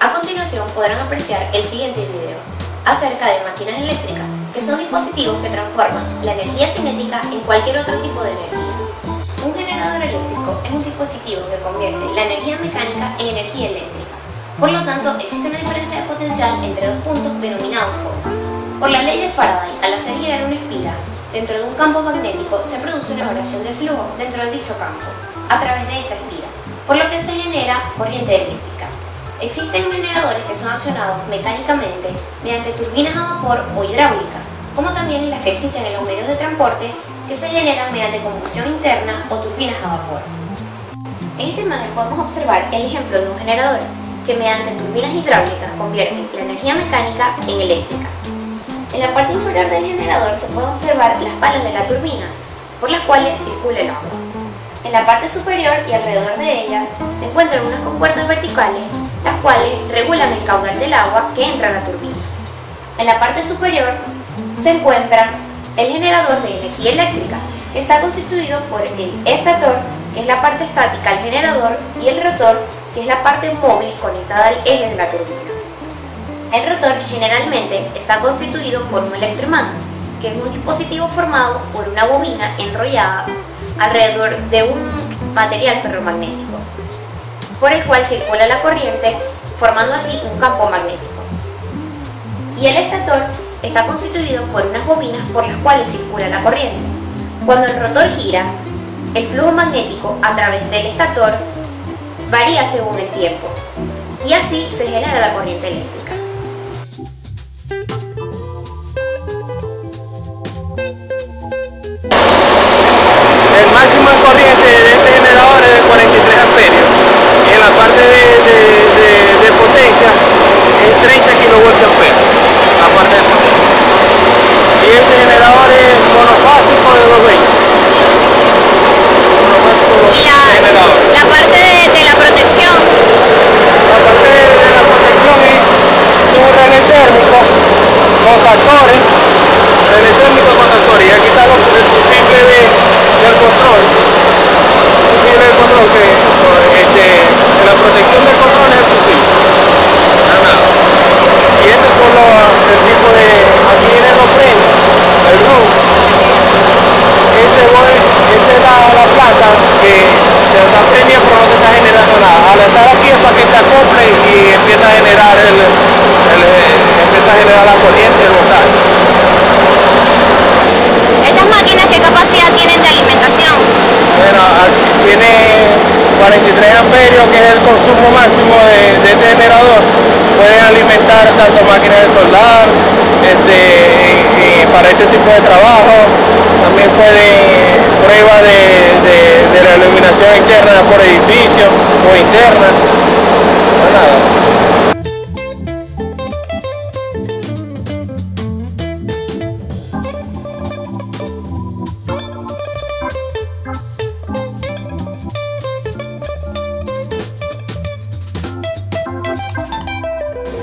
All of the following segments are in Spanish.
A continuación podrán apreciar el siguiente video acerca de máquinas eléctricas, que son dispositivos que transforman la energía cinética en cualquier otro tipo de energía. Un generador eléctrico es un dispositivo que convierte la energía mecánica en energía eléctrica. Por lo tanto, existe una diferencia de potencial entre dos puntos denominados por la ley de Faraday. Al hacer girar una espira dentro de un campo magnético, se produce una variación de flujo dentro de dicho campo a través de esta espira, por lo que se genera corriente eléctrica. Existen generadores que son accionados mecánicamente mediante turbinas a vapor o hidráulicas, como también las que existen en los medios de transporte, que se generan mediante combustión interna o turbinas a vapor. En esta imagen podemos observar el ejemplo de un generador que mediante turbinas hidráulicas convierte la energía mecánica en eléctrica. En la parte inferior del generador se pueden observar las palas de la turbina, por las cuales circula el agua. En la parte superior y alrededor de ellas se encuentran unas compuertas verticales, las cuales regulan el caudal del agua que entra a la turbina. En la parte superior se encuentra el generador de energía eléctrica, que está constituido por el estator, que es la parte estática del generador, y el rotor, que es la parte móvil conectada al eje de la turbina. El rotor generalmente está constituido por un electroimán, que es un dispositivo formado por una bobina enrollada alrededor de un material ferromagnético, por el cual circula la corriente, formando así un campo magnético. Y el estator está constituido por unas bobinas por las cuales circula la corriente. Cuando el rotor gira, el flujo magnético a través del estator varía según el tiempo, y así se genera la corriente eléctrica. El máximo de corriente de este generador es de 43 amperios y en la parte de potencia es 30 kVA, la parte de potencia. Y este generador es monofásico de 220. Y la parte de la protección. La parte de la protección es un relé térmico con tractores, y aquí está el fusible del control, que la protección del control es el fusible, nada. Y estos son el tipo de, aquí vienen los frenos, el room. Esta es la planta que te está prendiendo pero no te está generando nada. Al estar aquí es para que se acople y empieza a generar la corriente y el voltaje. ¿Estas máquinas qué capacidad tienen de alimentación? Bueno, aquí tiene 43 amperios, que es el consumo máximo de este generador. Pueden alimentar tanto máquinas de soldar, y para este tipo de trabajo. También prueba de la iluminación interna por edificio o interna. No nada.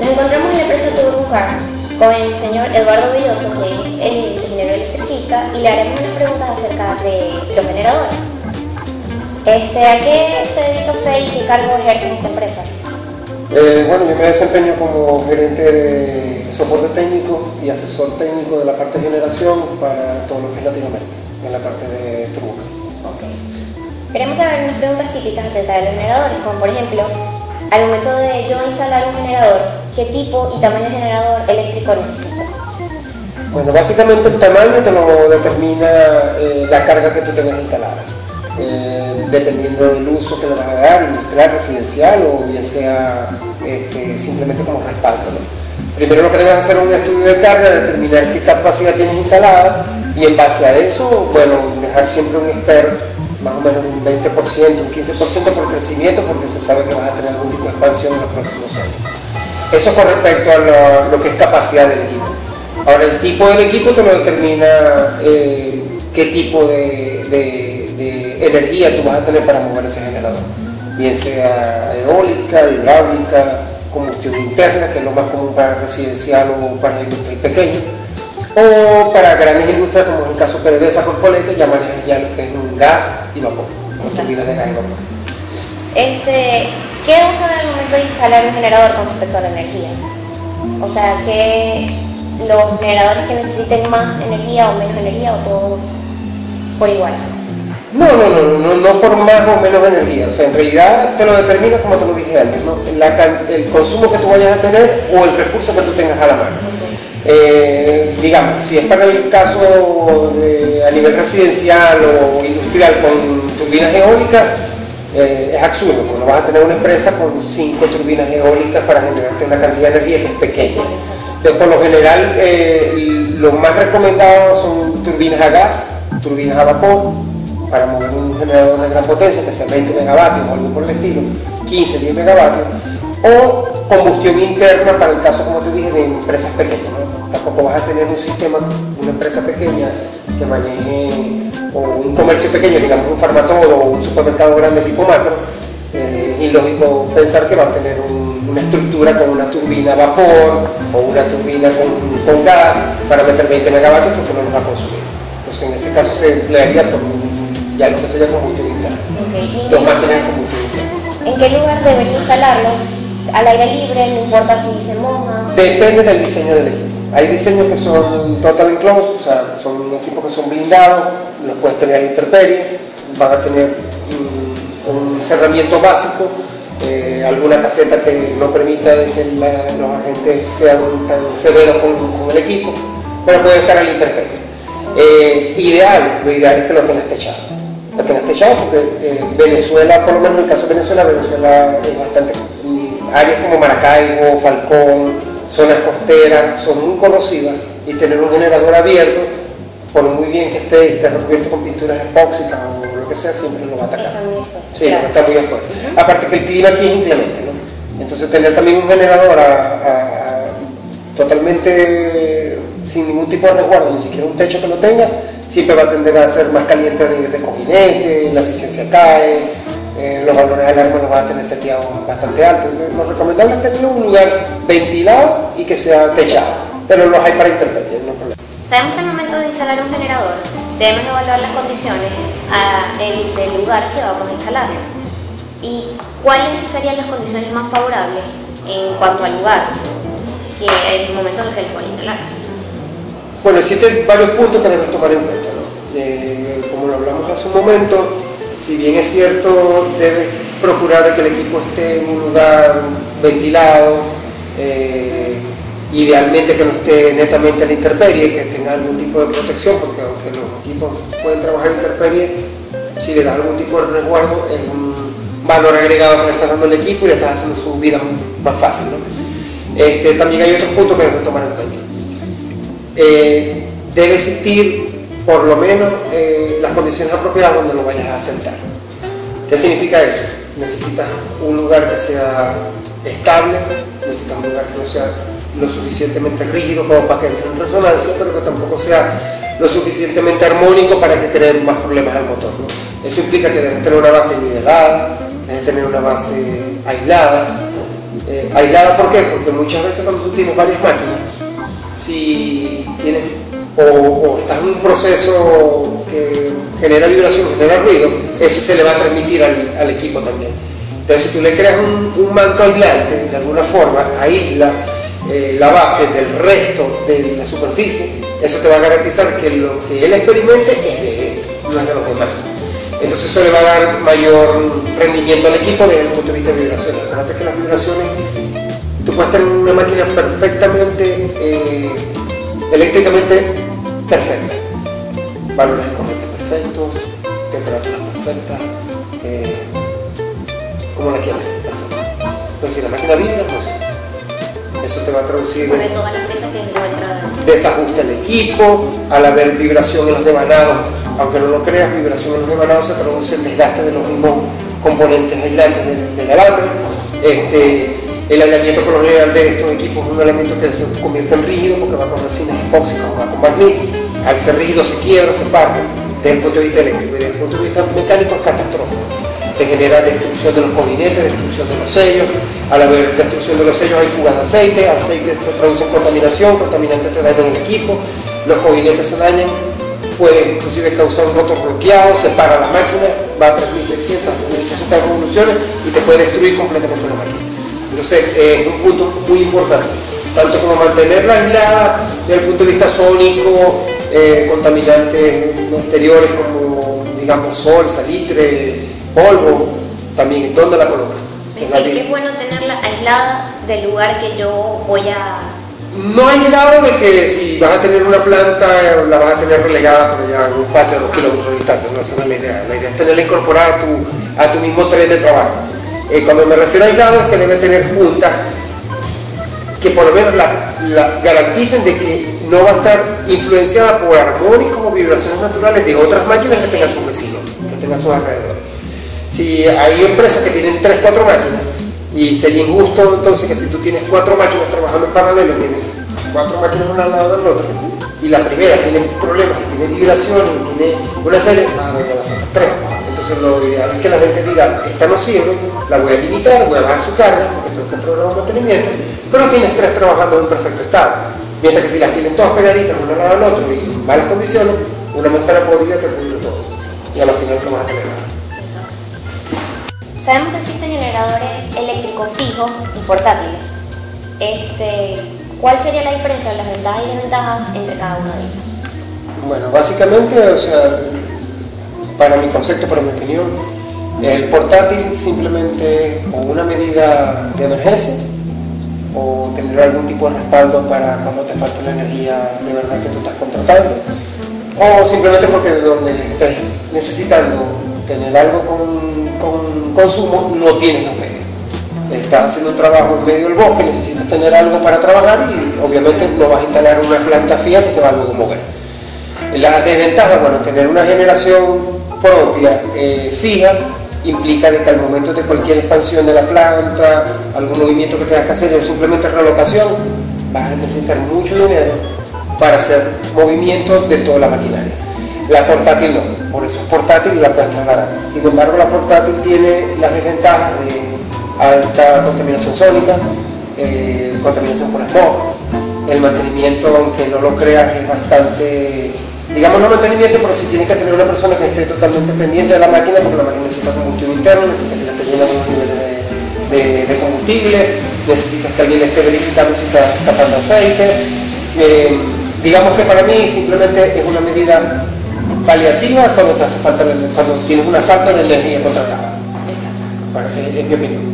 Nos encontramos en la empresa Turbocar con el señor Eduardo Belloso, que es el ingeniero electricista, y le haremos unas preguntas acerca de los generadores. ¿A qué se dedica usted y qué cargo ejerce en esta empresa? Bueno, yo me desempeño como gerente de soporte técnico y asesor técnico de la parte de generación para todo lo que es Latinoamérica, en la parte de Turbocar. Okay. Queremos saber unas preguntas típicas acerca de los generadores, como por ejemplo, al momento de yo instalar un generador, ¿qué tipo y tamaño de generador eléctrico necesito? Bueno, básicamente el tamaño te lo determina la carga que tú tengas instalada, dependiendo del uso que le vas a dar, industrial, residencial o bien sea simplemente como respaldo, ¿no? Primero lo que debes hacer es un estudio de carga, determinar qué capacidad tienes instalada y en base a eso, bueno, dejar siempre un experto más o menos un 20%, un 15% por crecimiento, porque se sabe que vas a tener algún tipo de expansión en los próximos años. Eso con respecto a lo que es capacidad del equipo. Ahora, el tipo del equipo te lo determina qué tipo de energía tú vas a tener para mover ese generador. Bien sea eólica, hidráulica, combustión interna, que es lo más común para residencial o para la industria pequeña, o para grandes industrias, como es el caso PDVSA Corpoelec, que ya manejan ya lo que es un gas y vapor, con turbinas de gas y vapor. ¿Qué ¿Qué debo saber al momento de instalar un generador con respecto a la energía? O sea, que los generadores que necesiten más energía o menos energía o todo por igual. No por más o menos energía, o sea, en realidad te lo determina como te lo dije antes, ¿no? El consumo que tú vayas a tener o el recurso que tú tengas a la mano. Digamos, si es para el caso a nivel residencial o industrial con turbinas eólicas, es absurdo, porque no vas a tener una empresa con 5 turbinas eólicas para generarte una cantidad de energía que es pequeña. Entonces, por lo general, lo más recomendado son turbinas a gas, turbinas a vapor, para mover un generador de gran potencia, que sea 20 megavatios o algo por el estilo, 15, 10 megavatios, o combustión interna para el caso, como te dije, de empresas pequeñas, ¿no? Tampoco vas a tener un sistema, una empresa pequeña que maneje, o un comercio pequeño, digamos un farmatodo o un supermercado grande tipo macro. Es ilógico pensar que va a tener una estructura con una turbina a vapor o una turbina con gas para meter 20 megavatios, porque no los va a consumir. Entonces, en ese caso se emplearía por ya lo que sería combustión interna. Dos máquinas de combustión interna. ¿En qué lugar debería instalarlo? ¿Al aire libre? ¿No importa si se moja? Depende del diseño del equipo. Hay diseños que son total enclosed, o sea, son equipos que son blindados, los puedes tener a la intemperie, van a tener un cerramiento básico, alguna caseta que no permita de que los agentes sean tan severos con el equipo, pero puede estar a la intemperie. Lo ideal es que lo tengas techado. Lo tengas techado porque Venezuela, por lo menos en el caso de Venezuela es bastante, áreas como Maracaibo, Falcón, zonas costeras son muy corrosivas, y tener un generador abierto, por muy bien que esté recubierto con pinturas epóxicas o lo que sea, siempre lo va a atacar. Sí, claro. Está muy expuesto. Aparte que el clima aquí es inclemente, ¿no? Entonces tener también un generador totalmente sin ningún tipo de resguardo, ni siquiera un techo que lo tenga, siempre va a tender a ser más caliente a nivel de cojinete, la eficiencia cae, los valores de alarma los van a tener seteados bastante altos. Lo recomendable es tenerlo en un lugar ventilado y que sea techado, pero los hay para intemperie, no hay problema. Sabemos que al momento de instalar un generador debemos evaluar las condiciones del lugar que vamos a instalarlo. ¿Y cuáles serían las condiciones más favorables en cuanto al lugar que en el momento en el que lo voy a instalar? Bueno, existen varios puntos que debes tomar en cuenta, ¿no? Como lo hablamos hace un momento, si bien es cierto, debes procurar de que el equipo esté en un lugar ventilado, idealmente que no esté netamente a la intemperie, que tenga algún tipo de protección, porque aunque los equipos pueden trabajar a intemperie, si le das algún tipo de resguardo es un valor agregado que le estás dando al equipo y le estás haciendo su vida más fácil, ¿no? También hay otros puntos que debes tomar en cuenta. Debe existir por lo menos las condiciones apropiadas donde lo vayas a sentar. ¿Qué significa eso? Necesitas un lugar que sea estable, necesitas un lugar que no sea lo suficientemente rígido como para que entre en resonancia, pero que tampoco sea lo suficientemente armónico para que creen más problemas al motor, ¿no? Eso implica que debes tener una base nivelada, debes tener una base aislada. ¿Aislada por qué? Porque muchas veces cuando tú tienes varias máquinas, si tienes o estás en un proceso que genera vibración, genera ruido, eso se le va a transmitir al equipo también. Entonces, si tú le creas un manto aislante, de alguna forma aísla la base del resto de la superficie, eso te va a garantizar que lo que él experimente es de él, no es de los demás. Entonces eso le va a dar mayor rendimiento al equipo desde el punto de vista de vibraciones. Acuérdate que las vibraciones, tú puedes tener una máquina perfectamente, eléctricamente perfecta, valores de corriente perfectos, temperaturas perfectas, como la quieras, perfecta. Pero si la máquina vibra, no sé. Eso te va a traducir desajuste al equipo, al haber vibración en los devanados, aunque no lo creas, vibración en los devanados se traduce en desgaste de los mismos componentes aislantes del alambre. El aislamiento por lo general de estos equipos es un elemento que se convierte en rígido porque va con resinas epóxicas o va con barniz. Al ser rígido se quiebra, se parte desde el punto de vista eléctrico, y desde el punto de vista mecánico es catastrófico. Te genera destrucción de los cojinetes, destrucción de los sellos. Al haber destrucción de los sellos hay fugas de aceite se traduce en contaminación, contaminantes te dañan el equipo, los cojinetes se dañan puede inclusive causar un rotor bloqueado, se para la máquina, va a 3600, 1600 revoluciones y te puede destruir completamente la máquina. Entonces es un punto muy importante, tanto como mantenerla aislada desde el punto de vista sónico, contaminantes exteriores como digamos sol, salitre, polvo, también en dónde la colocas. Es decir, que es bueno tenerla aislada del lugar que yo voy a... No aislado de que si vas a tener una planta la vas a tener relegada por allá en un patio a 2 kilómetros de distancia, no, esa no es la idea. La idea es tenerla incorporada a tu mismo tren de trabajo. Cuando me refiero a aislado es que debe tener juntas que por lo menos la garanticen de que no va a estar influenciada por armónicos o vibraciones naturales de otras máquinas que tengan sus vecinos, que tengan sus alrededores. Si hay empresas que tienen 3, 4 máquinas, y sería injusto entonces que si tú tienes 4 máquinas trabajando en paralelo, tienes 4 máquinas una al lado de la otra, y la primera tiene problemas y tiene vibraciones y tiene una serie, vas a dañar las otras 3. Entonces lo ideal es que la gente diga, esta no sirve, la voy a limitar, voy a bajar su carga porque tengo que programar mantenimiento, pero tienes 3 trabajando en perfecto estado. Mientras que si las tienes todas pegaditas una al lado del otro y en malas condiciones, una manzana podrida te pudre todo y a la final no vas a tener nada. Sabemos que existen generadores eléctricos fijos y portátiles. ¿Cuál sería la diferencia, las ventajas y desventajas entre cada uno de ellos? Bueno, básicamente, o sea, para mi concepto, para mi opinión, el portátil simplemente o una medida de emergencia o tener algún tipo de respaldo para cuando te falte la energía de verdad que tú estás contratando, o simplemente porque de donde estés necesitando tener algo con consumo no tienes los medios. Estás haciendo un trabajo en medio del bosque, necesitas tener algo para trabajar y obviamente no vas a instalar una planta fija que se va a luego mover. Las desventajas, bueno, tener una generación propia fija implica de que al momento de cualquier expansión de la planta, algún movimiento que tengas que hacer o simplemente relocación, vas a necesitar mucho dinero para hacer movimientos de toda la maquinaria. La portátil no, por eso es portátil y la puedes trasladar. Sin embargo, la portátil tiene las desventajas de alta contaminación sónica, contaminación por smog. El mantenimiento, aunque no lo creas, es bastante, digamos no mantenimiento, pero sí tienes que tener una persona que esté totalmente pendiente de la máquina, porque la máquina necesita combustible interno, necesita que le esté llenando los niveles de combustible, necesitas que alguien le esté verificando si está escapando aceite. Digamos que para mí simplemente es una medida paliativa cuando te hace falta, cuando tienes una falta de energía contratada. Exacto. Bueno, es mi opinión.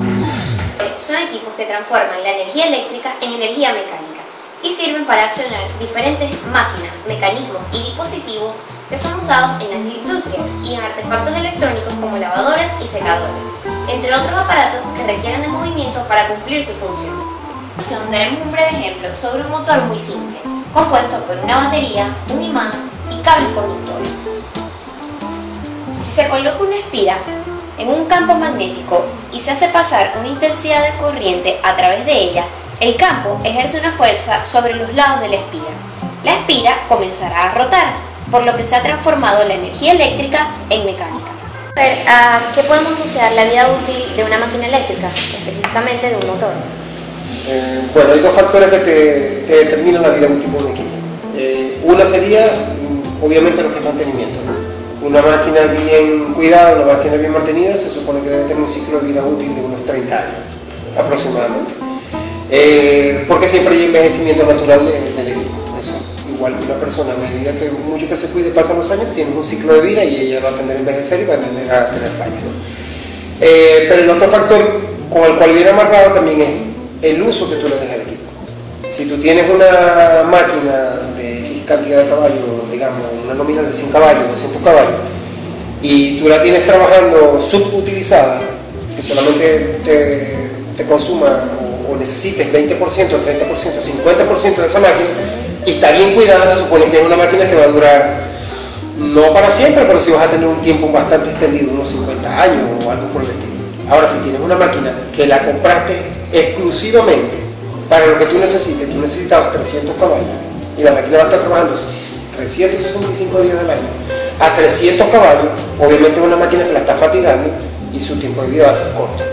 Son equipos que transforman la energía eléctrica en energía mecánica y sirven para accionar diferentes máquinas, mecanismos y dispositivos que son usados en las industrias y en artefactos electrónicos como lavadoras y secadores, entre otros aparatos que requieren de movimiento para cumplir su función. Daremos un breve ejemplo sobre un motor muy simple, compuesto por una batería, un imán y cables conductores. Si se coloca una espira en un campo magnético y se hace pasar una intensidad de corriente a través de ella, el campo ejerce una fuerza sobre los lados de la espira. La espira comenzará a rotar, por lo que se ha transformado la energía eléctrica en mecánica. ¿A qué podemos asociar la vida útil de una máquina eléctrica, específicamente de un motor? Bueno, hay 2 factores que te determinan la vida útil de un equipo. Una sería, obviamente, lo que es mantenimiento, ¿no? Una máquina bien cuidada, una máquina bien mantenida, se supone que debe tener un ciclo de vida útil de unos 30 años, aproximadamente. Porque siempre hay envejecimiento natural del equipo. Eso, igual que una persona, a medida que mucho que se cuide pasan los años, tiene un ciclo de vida y ella va a tender a envejecer y va a tender a tener fallas, ¿no? Pero el otro factor con el cual viene amarrado también es el uso que tú le des al equipo. Si tú tienes una máquina de X cantidad de caballos, digamos una nominal de 100 caballos, 200 caballos, y tú la tienes trabajando subutilizada, que solamente te consuma o necesites 20%, 30%, 50% de esa máquina, y está bien cuidada, se supone que es una máquina que va a durar, no para siempre, pero sí vas a tener un tiempo bastante extendido, unos 50 años o algo por el estilo. Ahora, si tienes una máquina que la compraste exclusivamente para lo que tú necesites, tú necesitabas 300 caballos, y la máquina va a estar trabajando 365 días al año, a 300 caballos, obviamente es una máquina que la está fatigando y su tiempo de vida va a ser corto.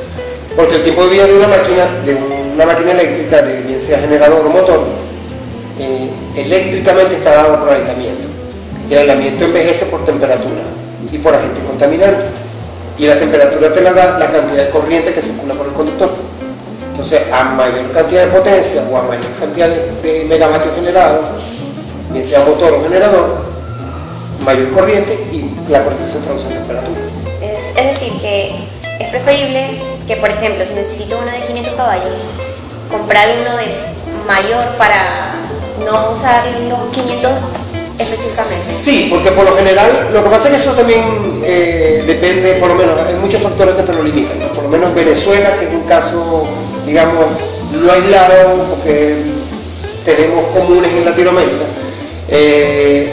Porque el tiempo de vida de una máquina eléctrica, de bien sea generador o motor, eléctricamente está dado por aislamiento. El aislamiento envejece por temperatura y por agentes contaminantes. Y la temperatura te la da la cantidad de corriente que circula por el conductor. Entonces, a mayor cantidad de potencia o a mayor cantidad de megavatios generados, bien sea motor o generador, mayor corriente y la corriente se traduce en temperatura. Es decir, que es preferible que, por ejemplo, si necesito uno de 500 caballos, comprar uno de mayor para no usar los 500 específicamente. Sí, porque por lo general, lo que pasa es que eso también depende, por lo menos, hay muchos factores que te lo limitan, ¿no? Por lo menos Venezuela, que es un caso, digamos, no aislado, porque tenemos comunes en Latinoamérica.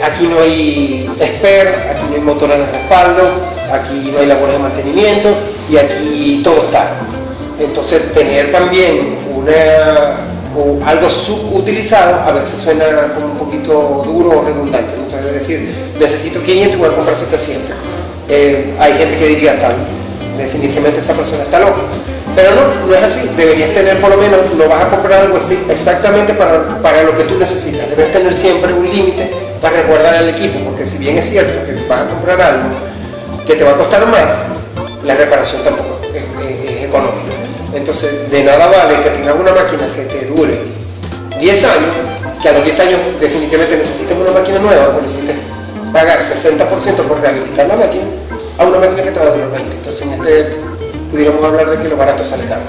Aquí no hay SPER, aquí no hay motores de respaldo, aquí no hay labores de mantenimiento y aquí todo es caro. Entonces, tener también algo subutilizado a veces suena como un poquito duro o redundante, ¿no? Entonces, es decir, necesito 500 y voy a comprar 700. Hay gente que diría, definitivamente esa persona está loca. Pero no es así. Deberías tener, por lo menos, no vas a comprar algo así exactamente para lo que tú necesitas. Debes tener siempre un límite para resguardar el equipo, porque si bien es cierto que vas a comprar algo que te va a costar más, la reparación tampoco es económica. Entonces, de nada vale que tengas una máquina que te dure 10 años, que a los 10 años definitivamente necesites una máquina nueva, o necesites pagar 60% por rehabilitar la máquina, a una máquina que te va a durar 20. Entonces, pudiéramos hablar de que lo barato sale caro.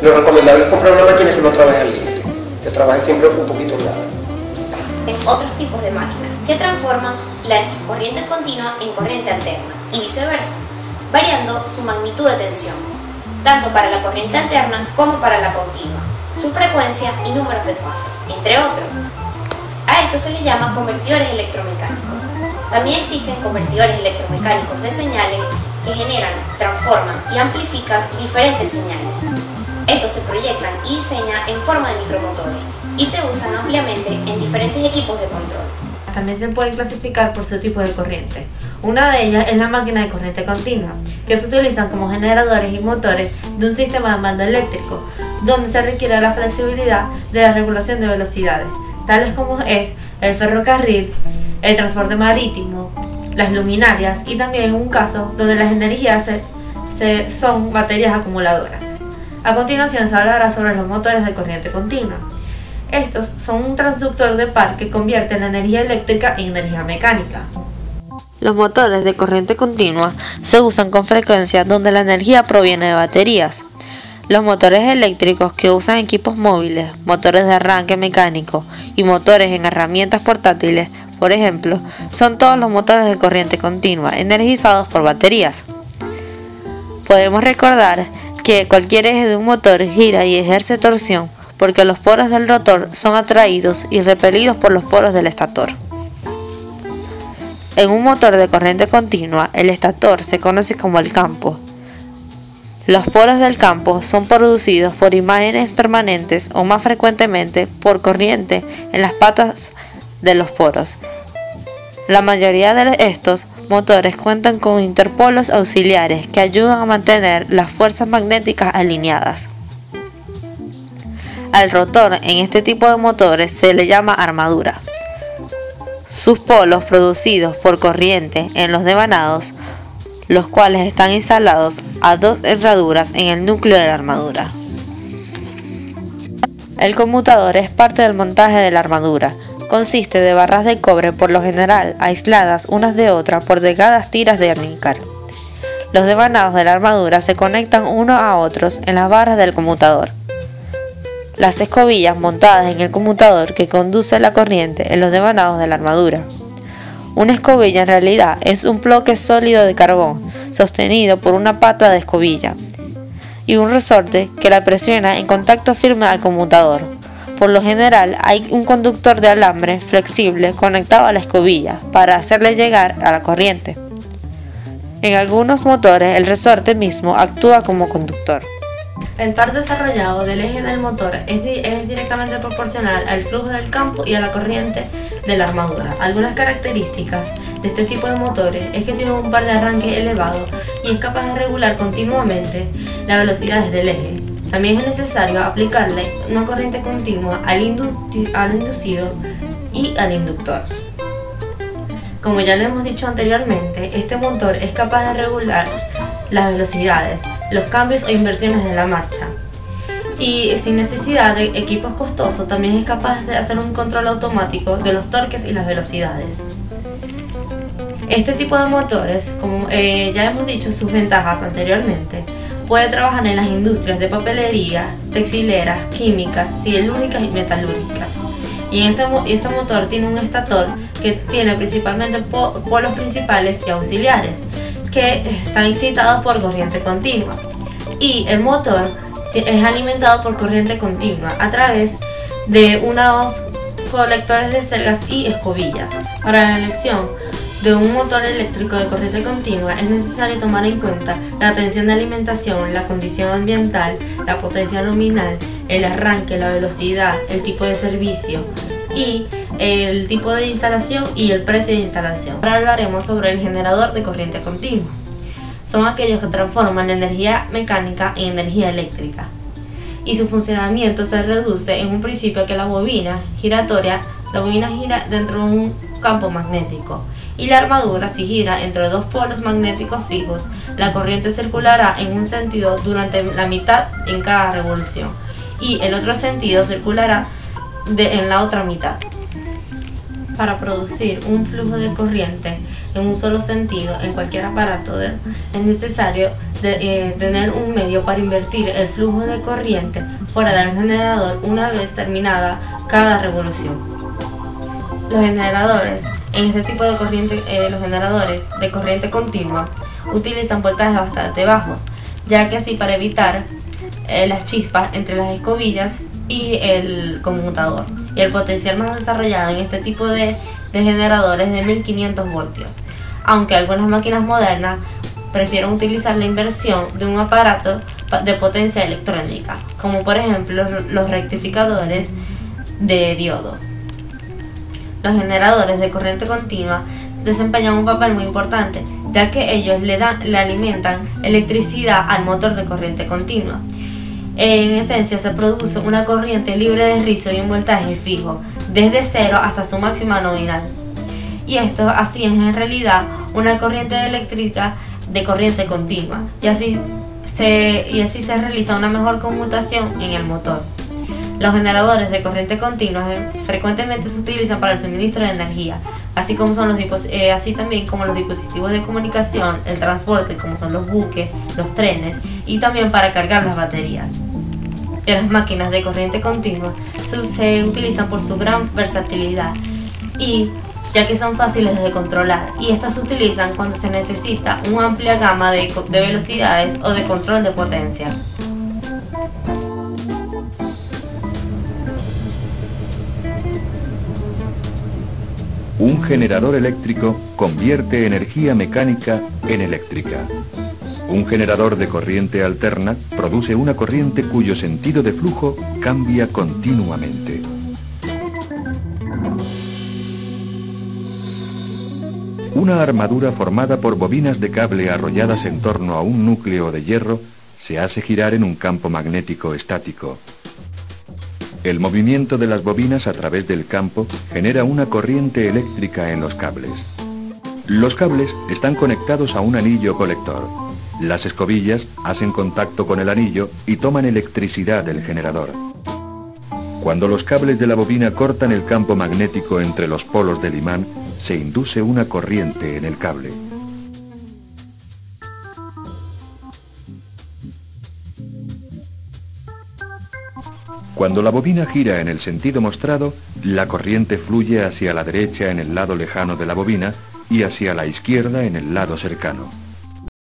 Lo recomendable es comprar una máquina que no trabaje al límite, que trabaje siempre un poquito nada. En otros tipos de máquinas que transforman la corriente continua en corriente alterna y viceversa, variando su magnitud de tensión, tanto para la corriente alterna como para la continua, su frecuencia y números de fase, entre otros. A esto se le llama convertidores electromecánicos. También existen convertidores electromecánicos de señales que generan, transforman y amplifican diferentes señales. Estos se proyectan y diseñan en forma de micromotores y se usan ampliamente en diferentes equipos de control. También se pueden clasificar por su tipo de corriente. Una de ellas es la máquina de corriente continua, que se utilizan como generadores y motores de un sistema de mando eléctrico, donde se requiere la flexibilidad de la regulación de velocidades, tales como es el ferrocarril, el transporte marítimo, las luminarias y también en un caso donde las energías son baterías acumuladoras. A continuación se hablará sobre los motores de corriente continua. Estos son un transductor de par que convierte la energía eléctrica en energía mecánica. Los motores de corriente continua se usan con frecuencia donde la energía proviene de baterías. Los motores eléctricos que usan equipos móviles, motores de arranque mecánico y motores en herramientas portátiles, por ejemplo, son todos los motores de corriente continua energizados por baterías. Podemos recordar que cualquier eje de un motor gira y ejerce torsión porque los poros del rotor son atraídos y repelidos por los poros del estator. En un motor de corriente continua, el estator se conoce como el campo. Los poros del campo son producidos por imágenes permanentes o más frecuentemente por corriente en las patas de los poros. La mayoría de estos motores cuentan con interpolos auxiliares que ayudan a mantener las fuerzas magnéticas alineadas. Al rotor en este tipo de motores se le llama armadura. Sus polos producidos por corriente en los devanados, los cuales están instalados a dos herraduras en el núcleo de la armadura. El conmutador es parte del montaje de la armadura. Consiste de barras de cobre por lo general aisladas unas de otras por delgadas tiras de níquel. Los devanados de la armadura se conectan unos a otros en las barras del conmutador. Las escobillas montadas en el conmutador que conduce la corriente en los devanados de la armadura. Una escobilla en realidad es un bloque sólido de carbón sostenido por una pata de escobilla y un resorte que la presiona en contacto firme al conmutador. Por lo general hay un conductor de alambre flexible conectado a la escobilla para hacerle llegar a la corriente. En algunos motores el resorte mismo actúa como conductor. El par desarrollado del eje del motor es directamente proporcional al flujo del campo y a la corriente de la armadura. Algunas características de este tipo de motores es que tiene un par de arranque elevado y es capaz de regular continuamente las velocidades del eje. También es necesario aplicarle una corriente continua al inducido y al inductor. Como ya lo hemos dicho anteriormente, este motor es capaz de regular las velocidades, los cambios o inversiones de la marcha. Y sin necesidad de equipos costosos, también es capaz de hacer un control automático de los torques y las velocidades. Este tipo de motores, como ya hemos dicho sus ventajas anteriormente, puede trabajar en las industrias de papelería, textileras, químicas, siderúrgicas y metalúrgicas. Y este motor tiene un estator que tiene principalmente polos principales y auxiliares, que están excitados por corriente continua. Y el motor es alimentado por corriente continua a través de unos colectores de cerdas y escobillas. Para la elección de un motor eléctrico de corriente continua es necesario tomar en cuenta la tensión de alimentación, la condición ambiental, la potencia nominal, el arranque, la velocidad, el tipo de servicio y el tipo de instalación y el precio de instalación. Ahora hablaremos sobre el generador de corriente continua. Son aquellos que transforman la energía mecánica en energía eléctrica, y su funcionamiento se reduce en un principio a que la bobina gira dentro de un campo magnético, y la armadura, si gira entre dos polos magnéticos fijos, la corriente circulará en un sentido durante la mitad en cada revolución, y el otro sentido circulará en la otra mitad. Para producir un flujo de corriente en un solo sentido en cualquier aparato es necesario tener un medio para invertir el flujo de corriente fuera del generador una vez terminada cada revolución. Los generadores en este tipo de corriente, los generadores de corriente continua utilizan voltajes bastante bajos, ya que así para evitar las chispas entre las escobillas y el conmutador. Y el potencial más desarrollado en este tipo de generadores es de 1500 voltios, aunque algunas máquinas modernas prefieren utilizar la inversión de un aparato de potencia electrónica, como por ejemplo los rectificadores de diodo. Los generadores de corriente continua desempeñan un papel muy importante, ya que ellos le alimentan electricidad al motor de corriente continua. En esencia se produce una corriente libre de rizo y un voltaje fijo, desde 0 hasta su máxima nominal. Y esto así es en realidad una corriente eléctrica de corriente continua, y así se realiza una mejor conmutación en el motor. Los generadores de corriente continua frecuentemente se utilizan para el suministro de energía, así también como los dispositivos de comunicación, el transporte como son los buques, los trenes, y también para cargar las baterías. Las máquinas de corriente continua se utilizan por su gran versatilidad, y ya que son fáciles de controlar, y estas se utilizan cuando se necesita una amplia gama de velocidades o de control de potencia. Un generador eléctrico convierte energía mecánica en eléctrica. Un generador de corriente alterna produce una corriente cuyo sentido de flujo cambia continuamente. Una armadura formada por bobinas de cable arrolladas en torno a un núcleo de hierro se hace girar en un campo magnético estático. El movimiento de las bobinas a través del campo genera una corriente eléctrica en los cables. Los cables están conectados a un anillo colector. Las escobillas hacen contacto con el anillo y toman electricidad del generador. Cuando los cables de la bobina cortan el campo magnético entre los polos del imán, se induce una corriente en el cable. Cuando la bobina gira en el sentido mostrado, la corriente fluye hacia la derecha en el lado lejano de la bobina y hacia la izquierda en el lado cercano.